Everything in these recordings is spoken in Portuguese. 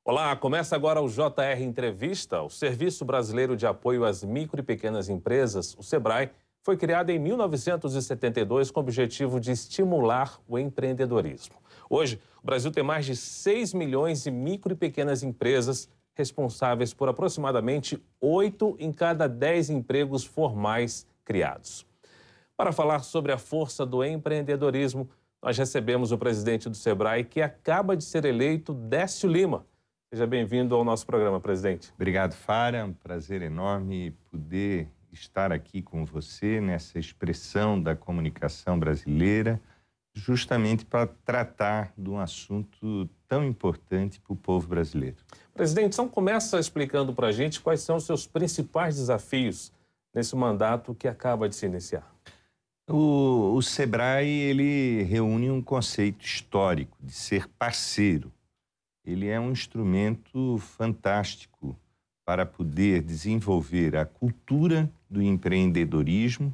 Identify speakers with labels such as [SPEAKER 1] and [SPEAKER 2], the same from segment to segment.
[SPEAKER 1] Olá, começa agora o JR Entrevista. O Serviço Brasileiro de Apoio às Micro e Pequenas Empresas, o SEBRAE, foi criado em 1972 com o objetivo de estimular o empreendedorismo. Hoje, o Brasil tem mais de 6 milhões de micro e pequenas empresas, responsáveis por aproximadamente 8 em cada 10 empregos formais criados. Para falar sobre a força do empreendedorismo, nós recebemos o presidente do SEBRAE, que acaba de ser eleito, Décio Lima. Seja bem-vindo ao nosso programa, presidente.
[SPEAKER 2] Obrigado, Fara. É um prazer enorme poder estar aqui com você nessa expressão da comunicação brasileira, justamente para tratar de um assunto tão importante para o povo brasileiro.
[SPEAKER 1] Presidente, então começa explicando para a gente quais são os seus principais desafios nesse mandato que acaba de se iniciar.
[SPEAKER 2] O SEBRAE, ele reúne um conceito histórico de ser parceiro. Ele é um instrumento fantástico para poder desenvolver a cultura do empreendedorismo,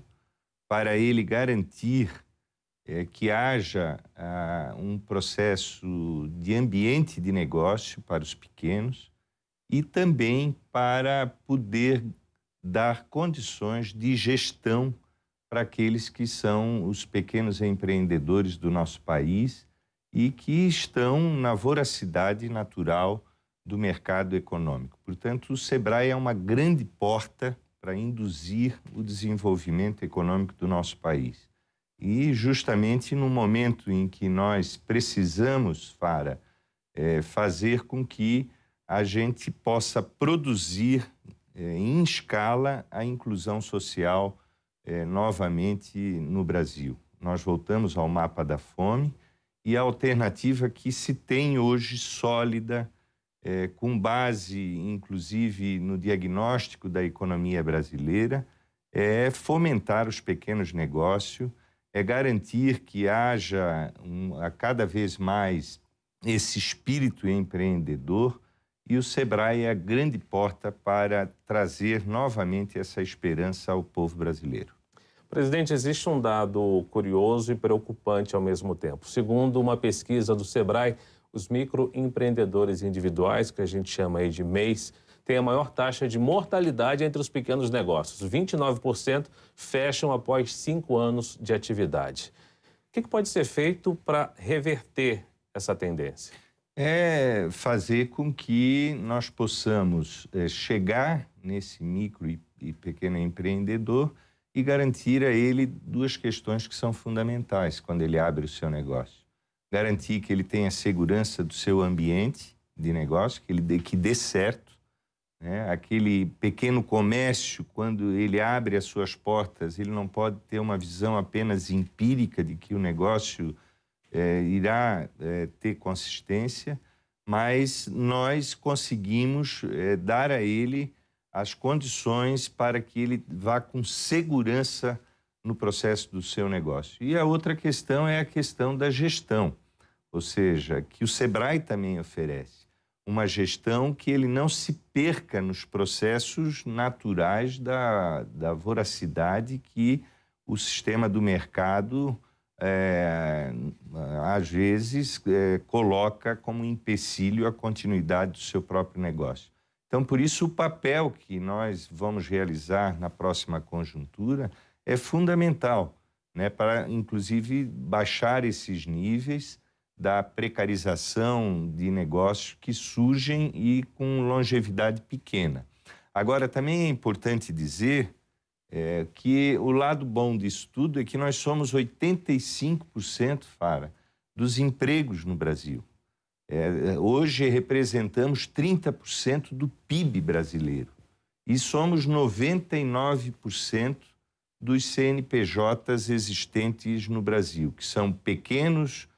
[SPEAKER 2] para ele garantir que haja um processo de ambiente de negócio para os pequenos e também para poder dar condições de gestão para aqueles que são os pequenos empreendedores do nosso país e que estão na voracidade natural do mercado econômico. Portanto, o SEBRAE é uma grande porta para induzir o desenvolvimento econômico do nosso país. E justamente no momento em que nós precisamos, Fara, fazer com que a gente possa produzir em escala a inclusão social novamente no Brasil. Nós voltamos ao mapa da fome e a alternativa que se tem hoje sólida, com base inclusive no diagnóstico da economia brasileira, é fomentar os pequenos negócios, é garantir que haja a cada vez mais esse espírito empreendedor, e o SEBRAE é a grande porta para trazer novamente essa esperança ao povo brasileiro.
[SPEAKER 1] Presidente, existe um dado curioso e preocupante ao mesmo tempo. Segundo uma pesquisa do SEBRAE, os microempreendedores individuais, que a gente chama aí de MEIs, têm a maior taxa de mortalidade entre os pequenos negócios. 29% fecham após 5 anos de atividade. O que pode ser feito para reverter essa tendência?
[SPEAKER 2] É fazer com que nós possamos chegar nesse micro e pequeno empreendedor e garantir a ele duas questões que são fundamentais quando ele abre o seu negócio. Garantir que ele tenha segurança do seu ambiente de negócio, que dê certo, né? Aquele pequeno comércio, quando ele abre as suas portas, ele não pode ter uma visão apenas empírica de que o negócio irá ter consistência, mas nós conseguimos dar a ele as condições para que ele vá com segurança no processo do seu negócio. E a outra questão é a questão da gestão, ou seja, que o SEBRAE também oferece uma gestão que ele não se perca nos processos naturais da voracidade que o sistema do mercado às vezes coloca como empecilho a continuidade do seu próprio negócio. Então, por isso, o papel que nós vamos realizar na próxima conjuntura é fundamental, né, para, inclusive, baixar esses níveis da precarização de negócios que surgem e com longevidade pequena. Agora, também é importante dizer que o lado bom disso tudo é que nós somos 85%, Fara, dos empregos no Brasil. Hoje representamos 30% do PIB brasileiro e somos 99% dos CNPJs existentes no Brasil, que são pequenos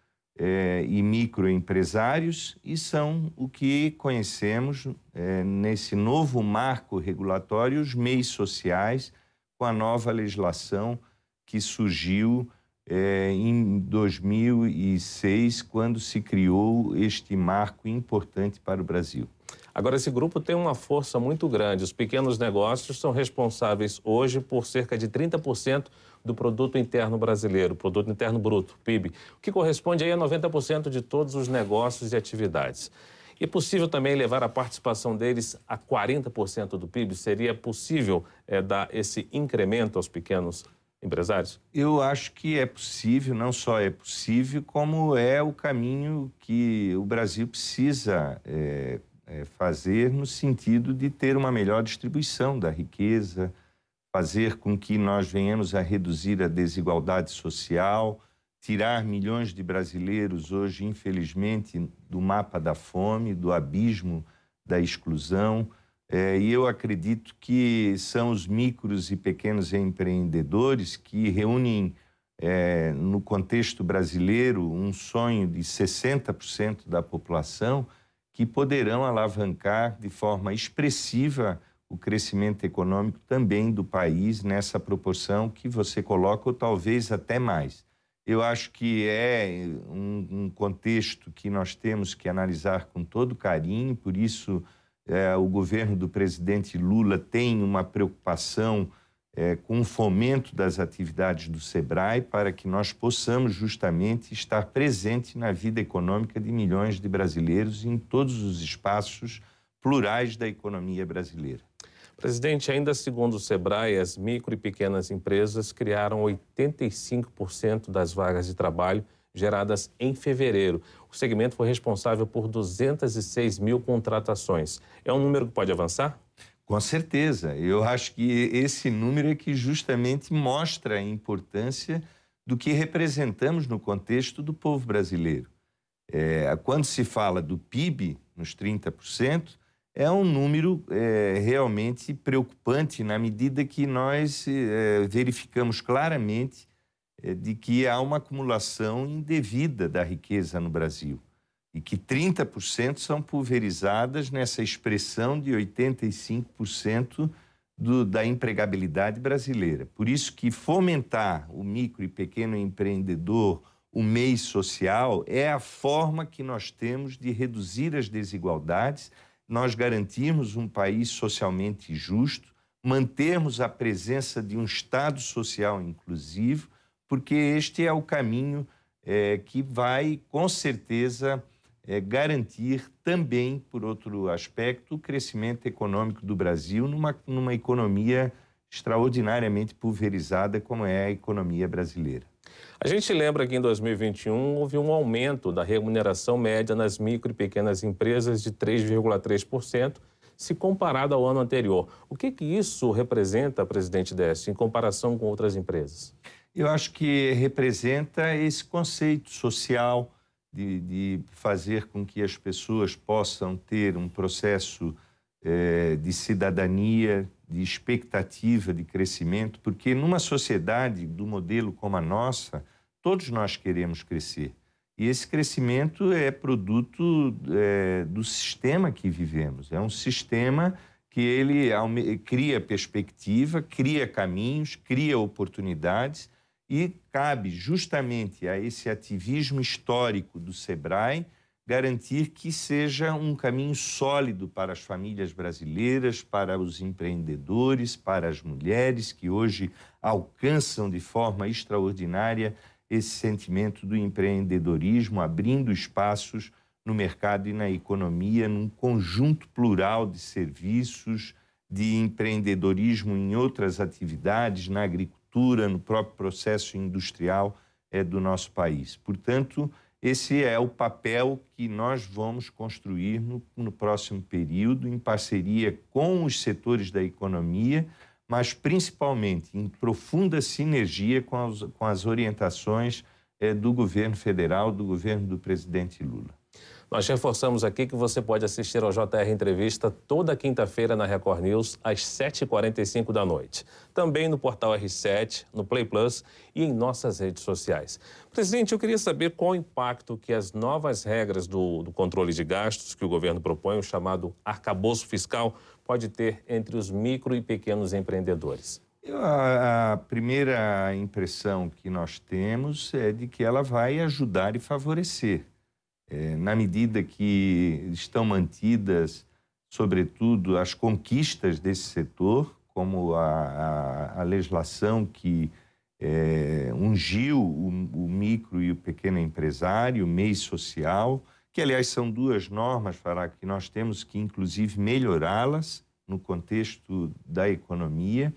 [SPEAKER 2] e microempresários e são o que conhecemos nesse novo marco regulatório, os MEIs sociais, com a nova legislação que surgiu em 2006, quando se criou este marco importante para o Brasil.
[SPEAKER 1] Agora, esse grupo tem uma força muito grande. Os pequenos negócios são responsáveis hoje por cerca de 30% do produto interno brasileiro, produto interno bruto, PIB, o que corresponde aí a 90% de todos os negócios e atividades. E é possível também levar a participação deles a 40% do PIB? Seria possível dar esse incremento aos pequenos empresários?
[SPEAKER 2] Eu acho que é possível, não só é possível, como é o caminho que o Brasil precisa fazer no sentido de ter uma melhor distribuição da riqueza, fazer com que nós venhamos a reduzir a desigualdade social, tirar milhões de brasileiros hoje, infelizmente, do mapa da fome, do abismo da exclusão. E eu acredito que são os micros e pequenos empreendedores que reúnem, no contexto brasileiro, um sonho de 60% da população que poderão alavancar de forma expressiva o crescimento econômico também do país nessa proporção que você coloca, ou talvez até mais. Eu acho que é um contexto que nós temos que analisar com todo carinho, por isso o governo do presidente Lula tem uma preocupação com o fomento das atividades do SEBRAE para que nós possamos justamente estar presente na vida econômica de milhões de brasileiros em todos os espaços plurais da economia brasileira.
[SPEAKER 1] Presidente, ainda segundo o SEBRAE, as micro e pequenas empresas criaram 85% das vagas de trabalho geradas em fevereiro. O segmento foi responsável por 206 mil contratações. É um número que pode avançar?
[SPEAKER 2] Com certeza. Eu acho que esse número é que justamente mostra a importância do que representamos no contexto do povo brasileiro. Quando se fala do PIB, nos 30%, é um número realmente preocupante na medida que nós verificamos claramente de que há uma acumulação indevida da riqueza no Brasil e que 30% são pulverizadas nessa expressão de 85% da empregabilidade brasileira. Por isso que fomentar o micro e pequeno empreendedor, o MEI social, é a forma que nós temos de reduzir as desigualdades, nós garantirmos um país socialmente justo, mantermos a presença de um Estado social inclusivo, porque este é o caminho que vai, com certeza, garantir também, por outro aspecto, o crescimento econômico do Brasil numa economia extraordinariamente pulverizada como é a economia brasileira.
[SPEAKER 1] A gente lembra que em 2021 houve um aumento da remuneração média nas micro e pequenas empresas de 3,3%, se comparado ao ano anterior. O que isso representa, presidente Décio, em comparação com outras empresas?
[SPEAKER 2] Eu acho que representa esse conceito social de fazer com que as pessoas possam ter um processo de cidadania, de expectativa de crescimento, porque numa sociedade do modelo como a nossa, todos nós queremos crescer. E esse crescimento é produto do sistema que vivemos. É um sistema que ele cria perspectiva, cria caminhos, cria oportunidades e cabe justamente a esse ativismo histórico do SEBRAE garantir que seja um caminho sólido para as famílias brasileiras, para os empreendedores, para as mulheres que hoje alcançam de forma extraordinária esse sentimento do empreendedorismo, abrindo espaços no mercado e na economia, num conjunto plural de serviços, de empreendedorismo em outras atividades, na agricultura, no próprio processo industrial do nosso país. Portanto, esse é o papel que nós vamos construir no próximo período, em parceria com os setores da economia, mas principalmente em profunda sinergia com as orientações do governo federal, do governo do presidente Lula.
[SPEAKER 1] Nós reforçamos aqui que você pode assistir ao JR Entrevista toda quinta-feira na Record News, às 7h45 da noite. Também no portal R7, no Play Plus e em nossas redes sociais. Presidente, eu queria saber qual o impacto que as novas regras do controle de gastos que o governo propõe, o chamado arcabouço fiscal, pode ter entre os micro e pequenos empreendedores.
[SPEAKER 2] A primeira impressão que nós temos é de que ela vai ajudar e favorecer. Na medida que estão mantidas, sobretudo, as conquistas desse setor, como a legislação que ungiu o micro e o pequeno empresário, o MEI social, que, aliás, são duas normas, Fará, que nós temos que, inclusive, melhorá-las no contexto da economia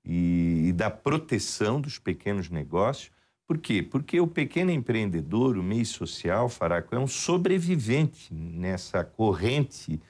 [SPEAKER 2] e da proteção dos pequenos negócios. Por quê? Porque o pequeno empreendedor, o meio social, Faraco, é um sobrevivente nessa corrente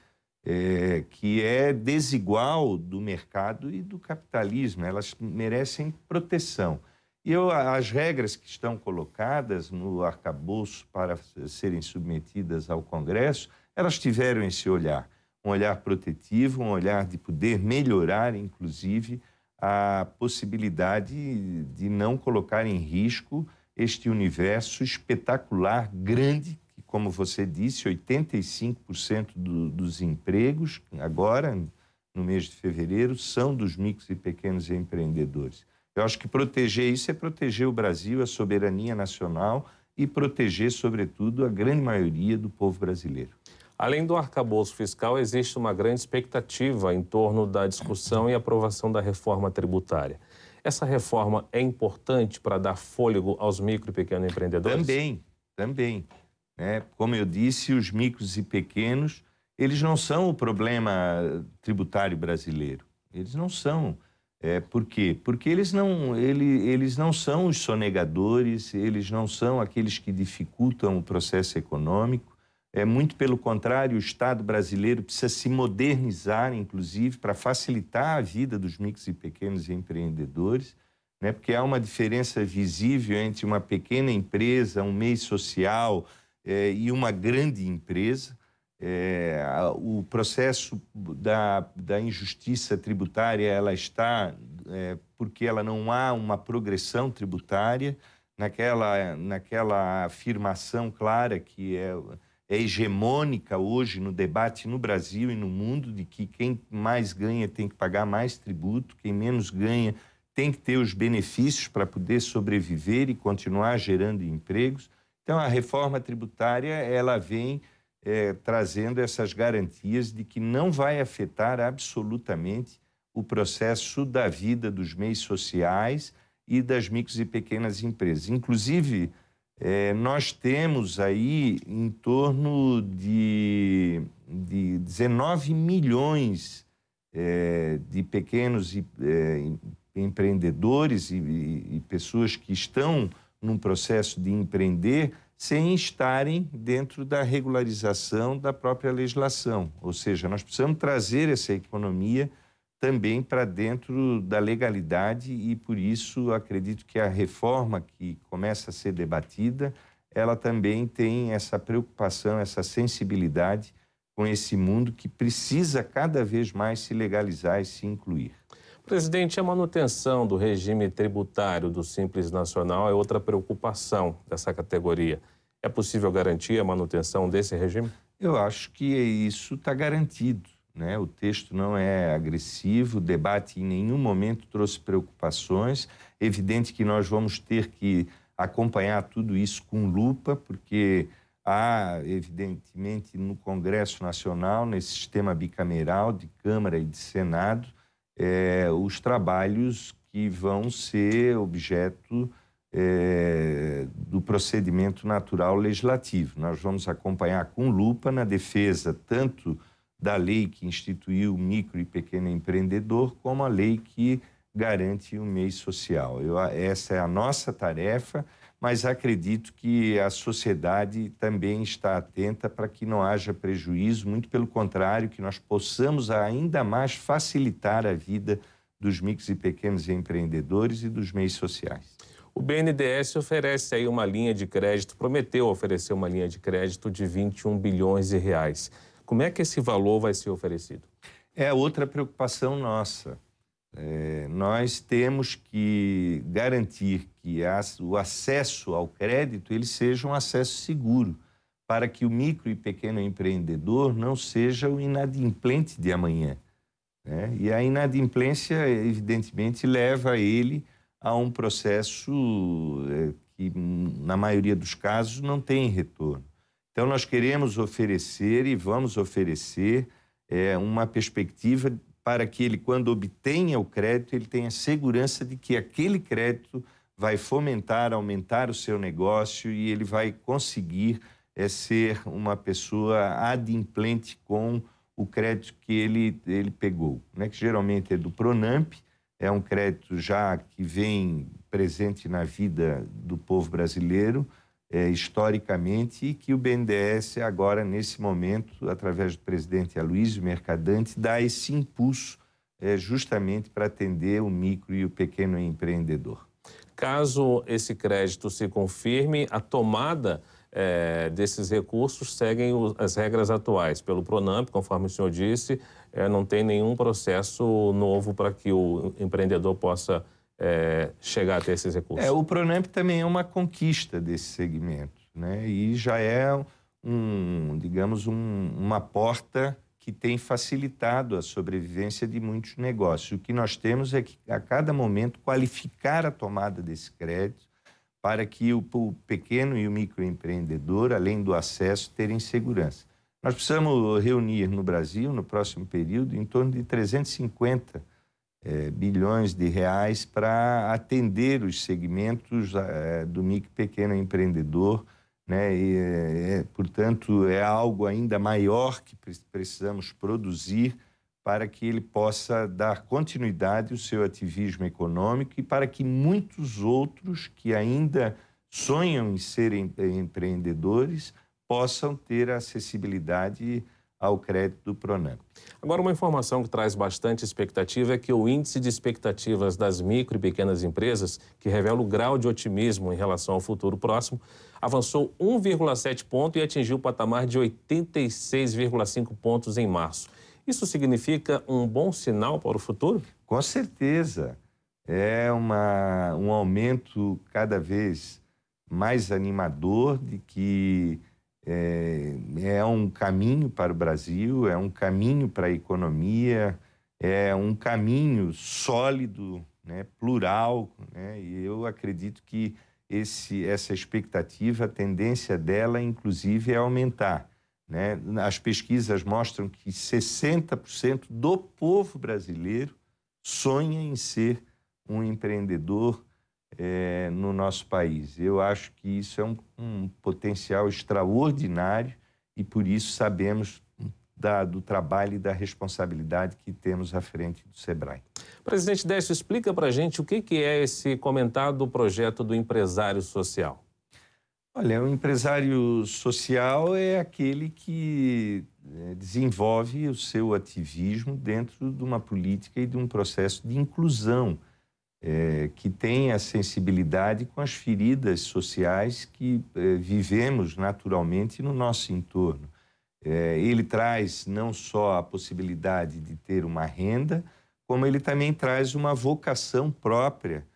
[SPEAKER 2] que é desigual do mercado e do capitalismo. Elas merecem proteção. E as regras que estão colocadas no arcabouço para serem submetidas ao Congresso, elas tiveram esse olhar, um olhar protetivo, um olhar de poder melhorar, inclusive, a possibilidade de não colocar em risco este universo espetacular, grande, que, como você disse, 85% dos empregos, agora, no mês de fevereiro, são dos micros e pequenos empreendedores. Eu acho que proteger isso é proteger o Brasil, a soberania nacional e proteger, sobretudo, a grande maioria do povo brasileiro.
[SPEAKER 1] Além do arcabouço fiscal, existe uma grande expectativa em torno da discussão e aprovação da reforma tributária. Essa reforma é importante para dar fôlego aos micro e pequenos empreendedores?
[SPEAKER 2] Também. Como eu disse, os micros e pequenos, eles não são o problema tributário brasileiro. Eles não são. Por quê? Porque eles não são os sonegadores, eles não são aqueles que dificultam o processo econômico. Muito pelo contrário, o Estado brasileiro precisa se modernizar, inclusive, para facilitar a vida dos micros e pequenos empreendedores, porque há uma diferença visível entre uma pequena empresa, um meio social e uma grande empresa. O processo da injustiça tributária, ela está porque ela não há uma progressão tributária naquela afirmação clara que é hegemônica hoje no debate no Brasil e no mundo, de que quem mais ganha tem que pagar mais tributo, quem menos ganha tem que ter os benefícios para poder sobreviver e continuar gerando empregos. Então, a reforma tributária, ela vem trazendo essas garantias de que não vai afetar absolutamente o processo da vida dos meios sociais e das micros e pequenas empresas. Inclusive, nós temos aí em torno de 19 milhões de pequenos empreendedores e pessoas que estão num processo de empreender sem estarem dentro da regularização da própria legislação. Ou seja, nós precisamos trazer essa economia também para dentro da legalidade e, por isso, acredito que a reforma que começa a ser debatida, ela também tem essa preocupação, essa sensibilidade com esse mundo que precisa cada vez mais se legalizar e se incluir.
[SPEAKER 1] Presidente, a manutenção do regime tributário do Simples Nacional é outra preocupação dessa categoria. É possível garantir a manutenção desse regime?
[SPEAKER 2] Eu acho que isso está garantido. O texto não é agressivo, o debate em nenhum momento trouxe preocupações. É evidente que nós vamos ter que acompanhar tudo isso com lupa, porque há, evidentemente, no Congresso Nacional, nesse sistema bicameral de Câmara e de Senado, os trabalhos que vão ser objeto do procedimento natural legislativo. Nós vamos acompanhar com lupa na defesa tanto da lei que instituiu o micro e pequeno empreendedor, como a lei que garante o meio social. Essa é a nossa tarefa, mas acredito que a sociedade também está atenta para que não haja prejuízo, muito pelo contrário, que nós possamos ainda mais facilitar a vida dos micros e pequenos empreendedores e dos meios sociais.
[SPEAKER 1] O BNDES oferece aí uma linha de crédito, prometeu oferecer uma linha de crédito de 21 bilhões de reais. Como é que esse valor vai ser oferecido?
[SPEAKER 2] É outra preocupação nossa. Nós temos que garantir que o acesso ao crédito ele seja um acesso seguro, para que o micro e pequeno empreendedor não seja o inadimplente de amanhã. E a inadimplência, evidentemente, leva ele a um processo que, na maioria dos casos, não tem retorno. Então, nós queremos oferecer e vamos oferecer uma perspectiva para que ele, quando obtenha o crédito, ele tenha segurança de que aquele crédito vai fomentar, aumentar o seu negócio e ele vai conseguir é ser uma pessoa adimplente com o crédito que ele pegou, né? Que geralmente é do Pronampe, é um crédito já que vem presente na vida do povo brasileiro, historicamente, e que o BNDES agora, nesse momento, através do presidente Aloysio Mercadante, dá esse impulso justamente para atender o micro e o pequeno empreendedor.
[SPEAKER 1] Caso esse crédito se confirme, a tomada desses recursos seguem as regras atuais. Pelo Pronampe, conforme o senhor disse, não tem nenhum processo novo para que o empreendedor possa chegar a ter esses recursos.
[SPEAKER 2] O Pronampe também é uma conquista desse segmento, né? E já é digamos, uma porta que tem facilitado a sobrevivência de muitos negócios. O que nós temos é que, a cada momento, qualificar a tomada desse crédito para que o pequeno e o microempreendedor, além do acesso, terem segurança. Nós precisamos reunir no Brasil, no próximo período, em torno de 350 bilhões de reais para atender os segmentos do micro e pequeno empreendedor, né? Portanto, é algo ainda maior que precisamos produzir para que ele possa dar continuidade ao seu ativismo econômico e para que muitos outros que ainda sonham em serem empreendedores possam ter acessibilidade ao crédito do Pronampe.
[SPEAKER 1] Agora, uma informação que traz bastante expectativa é que o índice de expectativas das micro e pequenas empresas, que revela o grau de otimismo em relação ao futuro próximo, avançou 1,7 ponto e atingiu o patamar de 86,5 pontos em março. Isso significa um bom sinal para o futuro?
[SPEAKER 2] Com certeza. É um aumento cada vez mais animador de que é um caminho para o Brasil, é um caminho para a economia, é um caminho sólido, né, plural, né? E eu acredito que essa expectativa, a tendência dela, inclusive, é aumentar, né? As pesquisas mostram que 60% do povo brasileiro sonha em ser um empreendedor no nosso país. Eu acho que isso é um potencial extraordinário e, por isso, sabemos do trabalho e da responsabilidade que temos à frente do SEBRAE.
[SPEAKER 1] Presidente Décio, explica para a gente o que é esse comentado projeto do empresário social.
[SPEAKER 2] Olha, o empresário social é aquele que desenvolve o seu ativismo dentro de uma política e de um processo de inclusão, que tem a sensibilidade com as feridas sociais que vivemos naturalmente no nosso entorno. Ele traz não só a possibilidade de ter uma renda, como ele também traz uma vocação própria,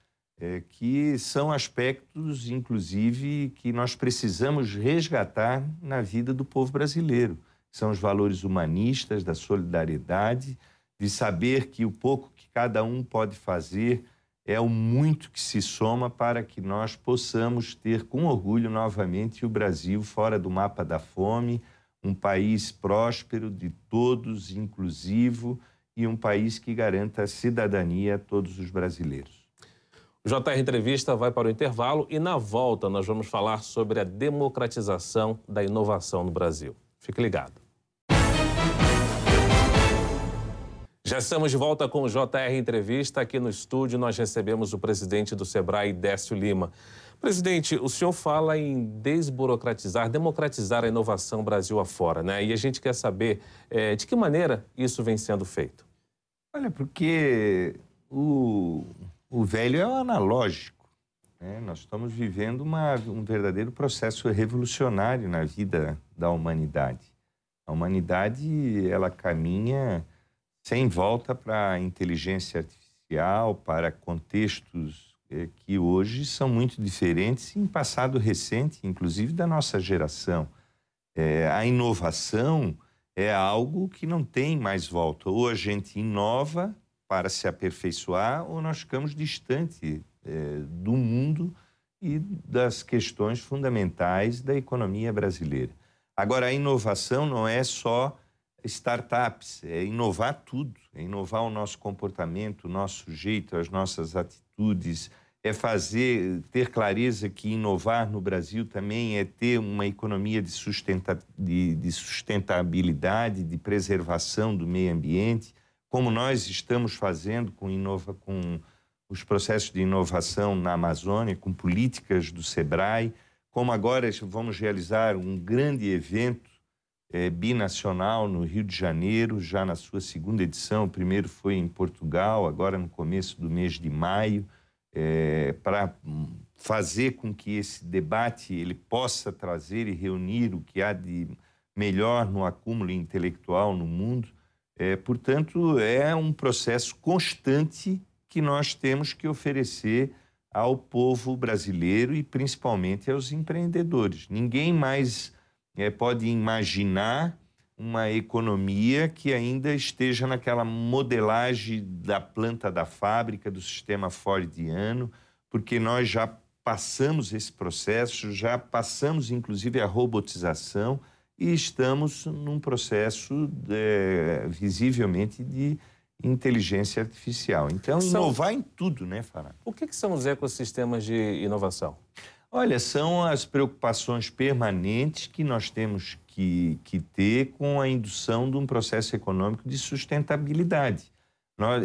[SPEAKER 2] que são aspectos, inclusive, que nós precisamos resgatar na vida do povo brasileiro. São os valores humanistas, da solidariedade, de saber que o pouco que cada um pode fazer é o muito que se soma para que nós possamos ter com orgulho novamente o Brasil fora do mapa da fome, um país próspero de todos, inclusivo, e um país que garanta a cidadania a todos os brasileiros.
[SPEAKER 1] O JR Entrevista vai para o intervalo e, na volta, nós vamos falar sobre a democratização da inovação no Brasil. Fique ligado. Já estamos de volta com o JR Entrevista. Aqui no estúdio nós recebemos o presidente do SEBRAE, Décio Lima. Presidente, o senhor fala em desburocratizar, democratizar a inovação Brasil afora, né? E a gente quer saber de que maneira isso vem sendo feito.
[SPEAKER 2] Olha, porque o velho é o analógico, né? Nós estamos vivendo um verdadeiro processo revolucionário na vida da humanidade. A humanidade, ela caminha sem volta para a inteligência artificial, para contextos que hoje são muito diferentes em passado recente, inclusive da nossa geração. A inovação é algo que não tem mais volta. Ou a gente inova para se aperfeiçoar, ou nós ficamos distante do mundo e das questões fundamentais da economia brasileira. Agora, a inovação não é só startups, é inovar tudo, é inovar o nosso comportamento, o nosso jeito, as nossas atitudes, é ter clareza que inovar no Brasil também é ter uma economia de sustentabilidade, de preservação do meio ambiente, como nós estamos fazendo com os processos de inovação na Amazônia, com políticas do SEBRAE, como agora vamos realizar um grande evento binacional no Rio de Janeiro, já na sua segunda edição. O primeiro foi em Portugal, agora no começo do mês de maio, para fazer com que esse debate ele possa trazer e reunir o que há de melhor no acúmulo intelectual no mundo. Portanto, é um processo constante que nós temos que oferecer ao povo brasileiro e principalmente aos empreendedores. Ninguém mais pode imaginar uma economia que ainda esteja naquela modelagem da planta da fábrica, do sistema fordiano, porque nós já passamos esse processo, já passamos inclusive a robotização e estamos num processo visivelmente de inteligência artificial. Então, inovar em tudo, né, Fará?
[SPEAKER 1] O que são os ecossistemas de inovação?
[SPEAKER 2] Olha, são as preocupações permanentes que nós temos que ter com a indução de um processo econômico de sustentabilidade.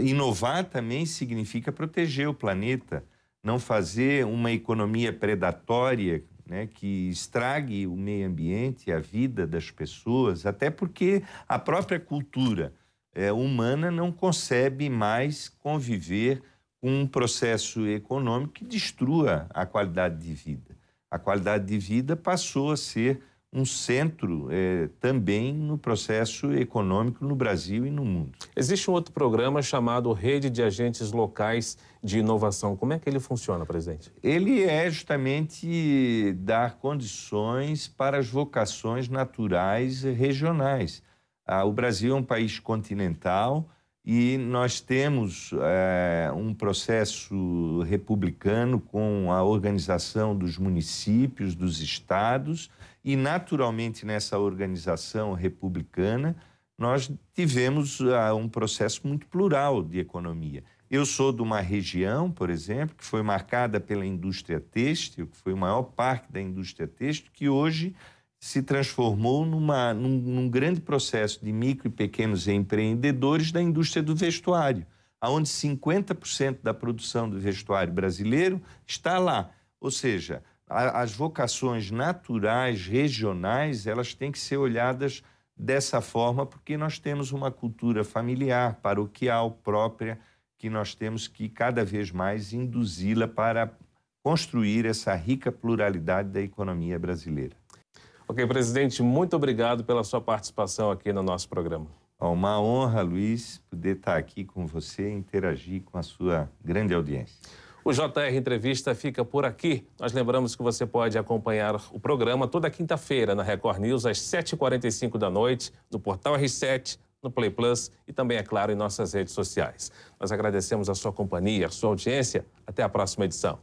[SPEAKER 2] Inovar também significa proteger o planeta, não fazer uma economia predatória, né, que estrague o meio ambiente, a vida das pessoas, até porque a própria cultura humana não concebe mais conviver com um processo econômico que destrua a qualidade de vida. A qualidade de vida passou a ser um centro também no processo econômico no Brasil e no mundo.
[SPEAKER 1] Existe um outro programa chamado Rede de Agentes Locais de Inovação. Como é que ele funciona, presidente?
[SPEAKER 2] Ele é justamente dar condições para as vocações naturais regionais. O Brasil é um país continental e nós temos um processo republicano com a organização dos municípios, dos estados, e naturalmente nessa organização republicana nós tivemos um processo muito plural de economia. Eu sou de uma região, por exemplo, que foi marcada pela indústria têxtil, que foi o maior parque da indústria têxtil, que hoje se transformou num grande processo de micro e pequenos empreendedores da indústria do vestuário, onde 50% da produção do vestuário brasileiro está lá. Ou seja, as vocações naturais, regionais, elas têm que ser olhadas dessa forma, porque nós temos uma cultura familiar, paroquial própria, que nós temos que cada vez mais induzi-la para construir essa rica pluralidade da economia brasileira.
[SPEAKER 1] Ok, presidente, muito obrigado pela sua participação aqui no nosso programa.
[SPEAKER 2] Uma honra, Luiz, poder estar aqui com você e interagir com a sua grande audiência.
[SPEAKER 1] O JR Entrevista fica por aqui. Nós lembramos que você pode acompanhar o programa toda quinta-feira na Record News, às 7h45 da noite, no Portal R7, no Play Plus e também, é claro, em nossas redes sociais. Nós agradecemos a sua companhia, a sua audiência. Até a próxima edição.